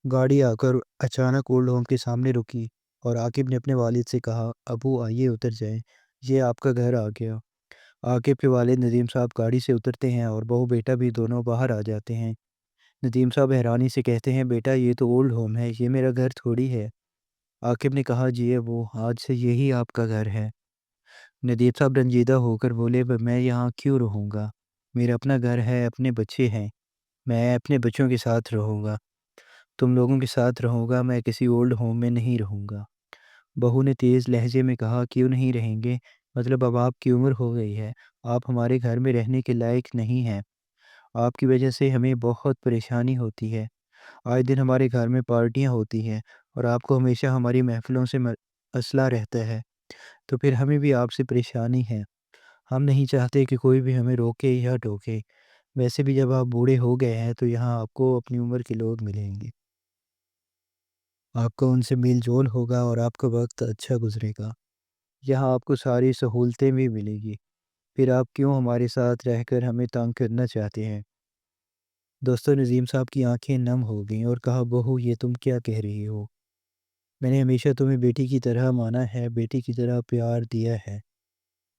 गाड़ी आकर अचानक ओल्ड होम के सामने रुकी और आकिब ने अपने वालिद से कहा, अबू आइए उतर जाएं, ये आपका घर आ गया। आकिब के वालिद नदीम साहब गाड़ी से उतरते हैं और बहू बेटा भी दोनों बाहर आ जाते हैं। नदीम साहब हैरानी से कहते हैं, बेटा ये तो ओल्ड होम है, ये मेरा घर थोड़ी है। आकिब ने कहा, जी वो आज से यही आपका घर है। नदीम साहब रंजीदा होकर बोले, मैं यहाँ क्यों रहूँगा? मेरा अपना घर है, अपने बच्चे हैं, मैं अपने बच्चों के साथ रहूँगा। तुम लोगों के साथ रहूँगा, मैं किसी ओल्ड होम में नहीं रहूँगा। बहू ने तेज़ लहजे में कहा, क्यों नहीं रहेंगे? मतलब अब आपकी उम्र हो गई है, आप हमारे घर में रहने के लायक नहीं हैं। आपकी वजह से हमें बहुत परेशानी होती है। आए दिन हमारे घर में पार्टियाँ होती हैं और आपको हमेशा हमारी महफ़िलों से मसला रहता है, तो फिर हमें भी आपसे परेशानी है। हम नहीं चाहते कि कोई भी हमें रोके या टोके। वैसे भी जब आप बूढ़े हो गए हैं तो यहाँ आपको अपनी उम्र के लोग मिलेंगे। आपका उनसे मेल-जोल होगा और आपका वक़्त अच्छा गुज़रेगा। यहाँ आपको सारी सहूलतें भी मिलेगी। फिर आप क्यों हमारे साथ रहकर हमें तंग करना चाहते हैं? दोस्तों नज़ीम साहब की आँखें नम हो गईं और कहा, बहू ये तुम क्या कह रही हो? मैंने हमेशा तुम्हें बेटी की तरह माना है, बेटी की तरह प्यार दिया है।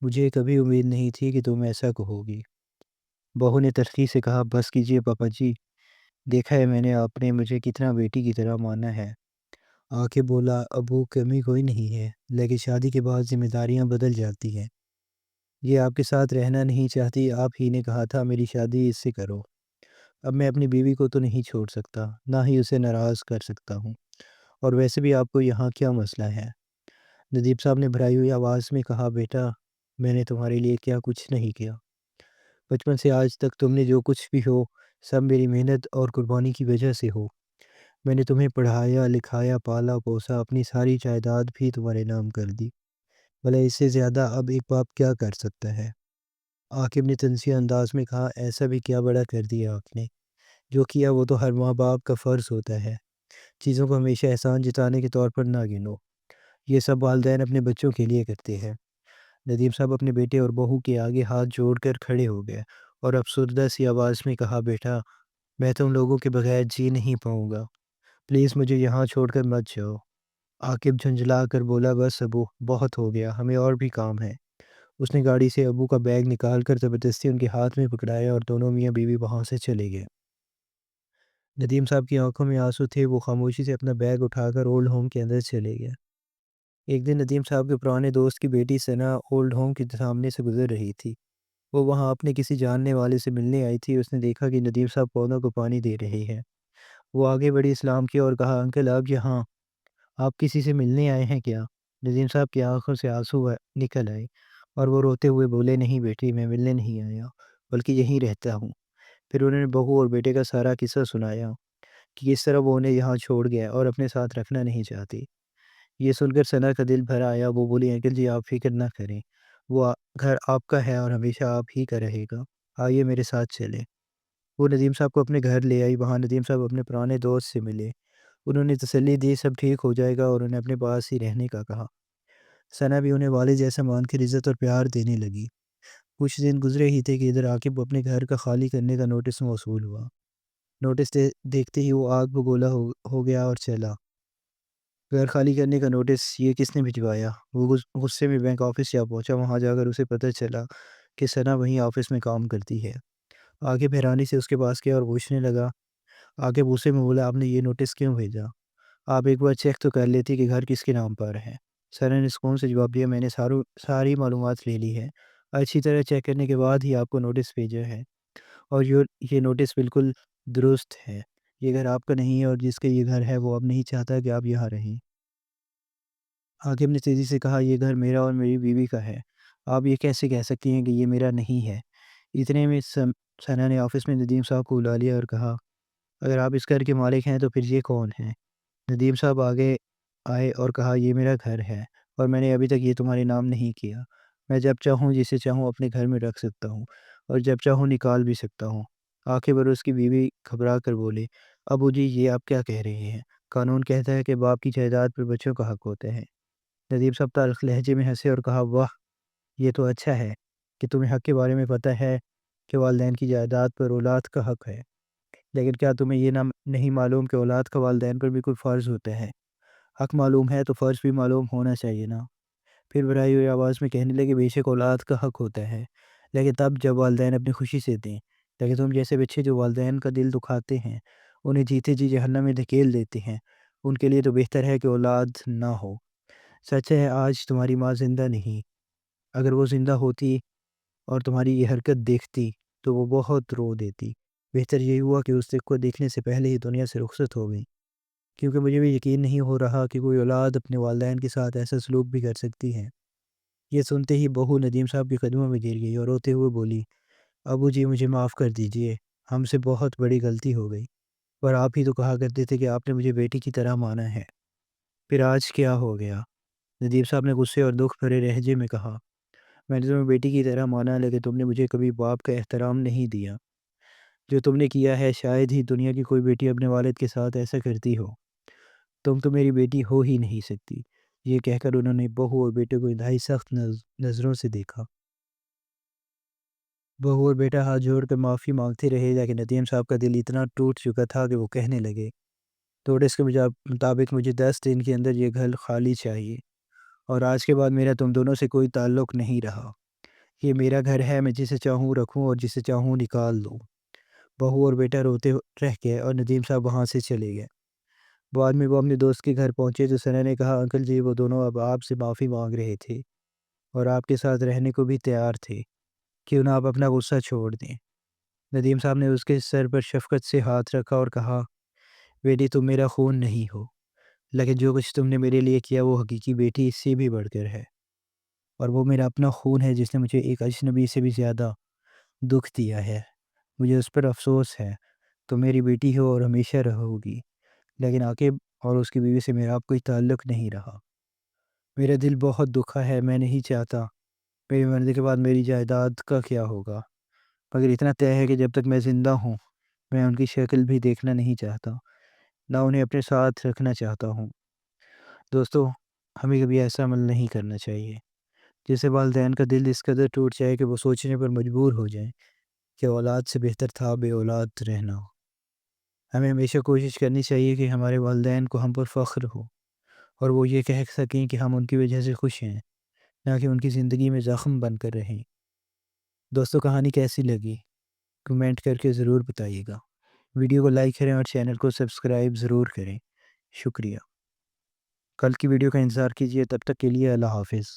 मुझे कभी उम्मीद नहीं थी कि तुम ऐसा कहोगी। बहू ने तल्ख़ी से कहा, बस कीजिए पापा जी, देखा है मैंने आपने मुझे कितना बेटी की तरह माना है। आके बोला, अबू कमी कोई नहीं है, लेकिन शादी के बाद ज़िम्मेदारियाँ बदल जाती हैं। ये आपके साथ रहना नहीं चाहती, आप ही ने कहा था मेरी शादी इससे करो। अब मैं अपनी बीवी को तो नहीं छोड़ सकता, ना ही उसे नाराज़ कर सकता हूँ। और वैसे भी आपको यहाँ क्या मसला है? नदीम साहब ने भराई हुई आवाज़ में कहा, बेटा मैंने तुम्हारे लिए क्या कुछ नहीं किया। बचपन से आज तक तुमने जो कुछ भी हो, सब मेरी मेहनत और कुर्बानी की वजह से हो। मैंने तुम्हें पढ़ाया, लिखाया, पाला-पोसा, अपनी सारी जायदाद भी तुम्हारे नाम कर दी। भला इससे ज़्यादा अब एक बाप क्या कर सकता है? आकिब ने तंज़िया अंदाज़ में कहा, ऐसा भी क्या बड़ा कर दिया आपने? जो किया वो तो हर माँ-बाप का फ़र्ज़ होता है। चीज़ों को हमेशा एहसान जताने के तौर पर ना गिनो। ये सब वालिदैन अपने बच्चों के लिए करते हैं। नदीम साहब अपने बेटे और बहू के आगे हाथ जोड़कर खड़े हो गए और अफ़सरदा सी आवाज़ में कहा, बेटा मैं तुम लोगों के बगैर जी नहीं पाऊँगा। प्लीज़ मुझे यहाँ छोड़कर मत जाओ। आकिब झुंझला कर बोला, बस अबू बहुत हो गया, हमें और भी काम है। उसने गाड़ी से अबू का बैग निकाल कर ज़बरदस्ती उनके हाथ में पकड़ाया और दोनों मियाँ बीवी वहाँ से चले गए। नदीम साहब की आंखों में आंसू थे, वो खामोशी से अपना बैग उठाकर ओल्ड होम के अंदर चले गए। एक दिन नदीम साहब के पुराने दोस्त की बेटी सना ओल्ड होम के सामने से गुजर रही थी। वो वहाँ अपने किसी जानने वाले से मिलने आई थी। उसने देखा कि नदीम साहब पौधों को पानी दे रहे हैं। वो आगे बढ़ी, सलाम किया और कहा, अंकल आप यहाँ, आप किसी से मिलने आए हैं क्या? नदीम साहब की आंखों से आंसू निकल आए और वो रोते हुए बोले, नहीं बेटी मैं मिलने नहीं आया, बल्कि यहीं रहता हूँ। फिर उन्होंने बहू और बेटे का सारा किस्सा सुनाया कि किस तरह वो उन्हें यहाँ छोड़ गया और अपने साथ रखना नहीं चाहती। ये सुनकर सना का दिल भर आया। वो बोली, अंकल जी आप फ़िक्र ना करें, वो घर आपका है और हमेशा आप ही का रहेगा। आइए मेरे साथ चलें। वो नदीम साहब को अपने घर ले आई। वहाँ नदीम साहब अपने पुराने दोस्त से मिले। उन्होंने तसल्ली दी, सब ठीक हो जाएगा और उन्हें अपने पास ही रहने का कहा। सना भी उन्हें वालिद जैसा मानकर इज़्ज़त और प्यार देने लगी। कुछ दिन गुज़रे ही थे कि इधर आकिब अपने घर का खाली करने का नोटिस मौसूल हुआ। नोटिस देखते ही वो आग बबूला हो गया और चला। घर खाली करने का नोटिस ये किसने भिजवाया? वो गुस्से में बैंक ऑफिस जा पहुँचा। वहाँ जाकर उसे पता चला कि सना वहीं ऑफिस में काम करती है। आकिब हैरानी से उसके पास गया और पूछने लगा। आकिब गुस्से में बोला, आपने ये नोटिस क्यों भेजा? आप एक बार चेक तो कर लेती कि घर किसके नाम पर है। सना ने सुकून से जवाब दिया, मैंने सारी मालूमात ले ली है। अच्छी तरह चेक करने के बाद ही आपको नोटिस भेजा है और ये नोटिस बिल्कुल दुरुस्त है। ये घर आपका नहीं है और जिसका ये घर है वो अब नहीं चाहता कि आप यहाँ रहें। हाकिम ने तेज़ी से कहा, ये घर मेरा और मेरी बीवी का है। आप ये कैसे कह सकती हैं कि ये मेरा नहीं है? इतने में सना ने ऑफिस में नदीम साहब को बुला लिया और कहा, अगर आप इस घर के मालिक हैं तो फिर ये कौन है? नदीम साहब आगे आए और कहा, ये मेरा घर है और मैंने अभी तक ये तुम्हारे नाम नहीं किया। मैं जब चाहूँ जिसे चाहूँ अपने घर में रख सकता हूँ और जब चाहूँ निकाल भी सकता हूँ। आखिर पर उसकी बीवी घबरा कर बोली, अबू जी ये आप क्या कह रहे हैं? कानून कहता है कि बाप की जायदाद पर बच्चों का हक होता है। नदीम साहब तल्ख़ लहजे में हँसे और कहा, वाह! ये तो अच्छा है कि तुम्हें हक़ के बारे में पता है कि वालिदैन की जायदाद पर औलाद का हक़ है। لیکن کیا تمہیں یہ نہیں معلوم کہ اولاد کا والدین پر بھی کوئی فرض ہوتا ہے؟ حق معلوم ہے تو فرض بھی معلوم ہونا چاہیے نا۔ پھر بھرائی ہوئی آواز میں کہنے لگے، بے شک اولاد کا حق ہوتا ہے، لیکن تب جب والدین اپنی خوشی سے دیں، لیکن تم جیسے بچے جو والدین کا دل دکھاتے ہیں، انہیں جیتے جی جہنم میں دھکیل دیتے ہیں، ان کے لیے تو بہتر ہے کہ اولاد نہ ہو۔ سچ ہے آج تمہاری ماں زندہ نہیں، اگر وہ زندہ ہوتی اور تمہاری یہ حرکت دیکھتی تو وہ بہت رو دیتی۔ بہتر یہی ہوا کہ اس کو دیکھنے سے پہلے ہی دنیا سے رخصت ہو گئی، کیونکہ مجھے بھی یقین نہیں ہو رہا کہ کوئی اولاد اپنے والدین کے ساتھ ایسا سلوک بھی کر سکتی ہے۔ یہ سنتے ہی بہو ندیم صاحب کے قدموں میں گر گئی اور روتے ہوئے بولی، ابو جی مجھے معاف کر دیجئے، ہم سے بہت بڑی غلطی ہو گئی، پر آپ ہی تو کہا کرتے تھے کہ آپ نے مجھے بیٹی کی طرح مانا ہے، پھر آج کیا ہو گیا؟ ندیم صاحب نے غصے اور دکھ بھرے لہجے میں کہا، میں نے تمہیں بیٹی کی طرح مانا، لیکن تم نے مجھے کبھی باپ کا احترام نہیں دیا۔ جو تم نے کیا ہے شاید ہی دنیا کی کوئی بیٹی اپنے والد کے ساتھ ایسا کرتی ہو۔ تم تو میری بیٹی ہو ہی نہیں سکتی۔ یہ کہہ کر انہوں نے بہو اور بیٹے کو انتہائی سخت نظروں سے دیکھا۔ بہو اور بیٹا ہاتھ جوڑ کر معافی مانگتے رہے، لیکن ندیم صاحب کا دل اتنا ٹوٹ چکا تھا کہ وہ کہنے لگے، تو اس کے مطابق مجھے 10 دن کے اندر یہ گھر خالی چاہیے، اور آج کے بعد میرا تم دونوں سے کوئی تعلق نہیں رہا۔ یہ میرا گھر ہے، میں جسے چاہوں رکھوں اور جسے چاہوں نکال دوں۔ بہو اور بیٹا روتے رہ گئے اور ندیم صاحب وہاں سے چلے گئے۔ بعد میں وہ اپنے دوست کے گھر پہنچے تو ثنا نے کہا، انکل جی وہ دونوں اب آپ سے معافی مانگ رہے تھے اور آپ کے ساتھ رہنے کو بھی تیار تھے، کیوں نہ آپ اپنا غصہ چھوڑ دیں۔ ندیم صاحب نے اس کے سر پر شفقت سے ہاتھ رکھا اور کہا، بیٹی تم میرا خون نہیں ہو، لیکن جو کچھ تم نے میرے لیے کیا وہ حقیقی بیٹی اس سے بھی بڑھ کر ہے، اور وہ میرا اپنا خون ہے جس نے مجھے ایک اجنبی سے بھی زیادہ دکھ دیا ہے۔ مجھے اس پر افسوس ہے۔ تم میری بیٹی ہو اور ہمیشہ رہو گی، لیکن عاقب اور اس کی بیوی سے میرا اب کوئی تعلق نہیں رہا۔ میرا دل بہت دکھا ہے، میں نہیں چاہتا میرے مرنے کے بعد میری جائیداد کا کیا ہوگا، مگر اتنا طے ہے کہ جب تک میں زندہ ہوں میں ان کی شکل بھی دیکھنا نہیں چاہتا، نہ انہیں اپنے ساتھ رکھنا چاہتا ہوں۔ دوستو، ہمیں کبھی ایسا عمل نہیں کرنا چاہیے جس سے والدین کا دل اس قدر ٹوٹ جائے کہ وہ سوچنے پر مجبور ہو جائیں کہ اولاد سے بہتر تھا بے اولاد رہنا۔ ہمیں ہمیشہ کوشش کرنی چاہیے کہ ہمارے والدین کو ہم پر فخر ہو، اور وہ یہ کہہ سکیں کہ ہم ان کی وجہ سے خوش ہیں، نہ کہ ان کی زندگی میں زخم بن کر رہیں۔ دوستو، کہانی کیسی لگی کمنٹ کر کے ضرور بتائیے گا۔ ویڈیو کو لائک کریں اور چینل کو سبسکرائب ضرور کریں۔ شکریہ۔ کل کی ویڈیو کا انتظار کیجیے، تب تک کے لیے اللہ حافظ۔